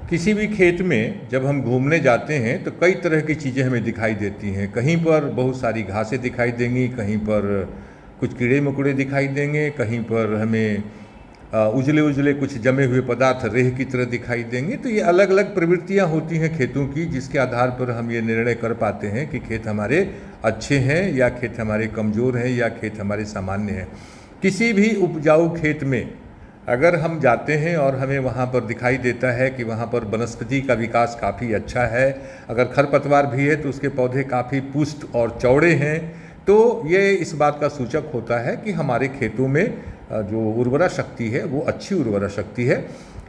किसी भी खेत में जब हम घूमने जाते हैं तो कई तरह की चीज़ें हमें दिखाई देती हैं। कहीं पर बहुत सारी घासें दिखाई देंगी, कहीं पर कुछ कीड़े मकोड़े दिखाई देंगे, कहीं पर हमें उजले उजले कुछ जमे हुए पदार्थ रेह की तरह दिखाई देंगे। तो ये अलग अलग प्रवृत्तियाँ होती हैं खेतों की, जिसके आधार पर हम ये निर्णय कर पाते हैं कि खेत हमारे अच्छे हैं या खेत हमारे कमज़ोर हैं या खेत हमारे सामान्य हैं। किसी भी उपजाऊ खेत में अगर हम जाते हैं और हमें वहाँ पर दिखाई देता है कि वहाँ पर वनस्पति का विकास काफ़ी अच्छा है, अगर खरपतवार भी है तो उसके पौधे काफ़ी पुष्ट और चौड़े हैं, तो ये इस बात का सूचक होता है कि हमारे खेतों में जो उर्वरा शक्ति है वो अच्छी उर्वरा शक्ति है।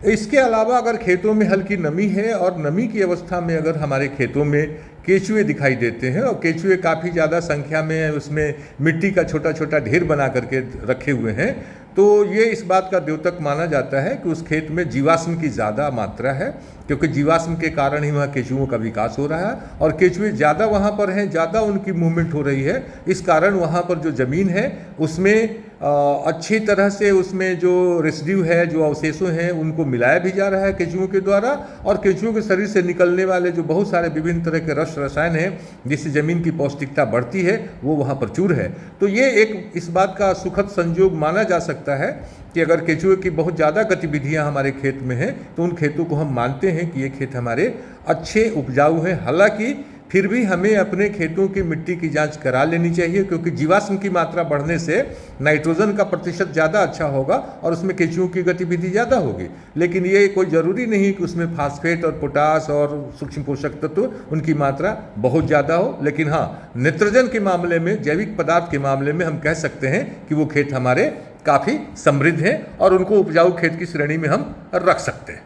इसके अलावा अगर खेतों में हल्की नमी है और नमी की अवस्था में अगर हमारे खेतों में केचुए दिखाई देते हैं और केचुए काफ़ी ज़्यादा संख्या में उसमें मिट्टी का छोटा छोटा ढेर बना करके रखे हुए हैं, तो ये इस बात का द्योतक माना जाता है कि उस खेत में जीवाश्म की ज़्यादा मात्रा है, क्योंकि जीवाश्म के कारण ही वहाँ केचुओं का विकास हो रहा है और केचुए ज़्यादा वहाँ पर हैं, ज़्यादा उनकी मूवमेंट हो रही है। इस कारण वहाँ पर जो ज़मीन है उसमें अच्छी तरह से उसमें जो रेसिड्यू है, जो अवशेषों हैं, उनको मिलाया भी जा रहा है केचुओं के द्वारा, और केचुओं के शरीर से निकलने वाले जो बहुत सारे विभिन्न तरह के रसायन हैं जिससे ज़मीन की पौष्टिकता बढ़ती है, वो वहाँ प्रचुर है। तो ये एक इस बात का सुखद संयोग माना जा सकता है कि अगर केचुए की बहुत ज़्यादा गतिविधियाँ हमारे खेत में हैं तो उन खेतों को हम मानते हैं कि ये खेत हमारे अच्छे उपजाऊ हैं। हालांकि फिर भी हमें अपने खेतों की मिट्टी की जांच करा लेनी चाहिए, क्योंकि जीवाश्म की मात्रा बढ़ने से नाइट्रोजन का प्रतिशत ज़्यादा अच्छा होगा और उसमें केचुओं की गतिविधि ज़्यादा होगी। लेकिन ये कोई ज़रूरी नहीं कि उसमें फास्फेट और पोटास और सूक्ष्म पोषक तत्व उनकी मात्रा बहुत ज़्यादा हो। लेकिन हाँ, नाइट्रोजन के मामले में, जैविक पदार्थ के मामले में हम कह सकते हैं कि वो खेत हमारे काफ़ी समृद्ध हैं और उनको उपजाऊ खेत की श्रेणी में हम रख सकते हैं।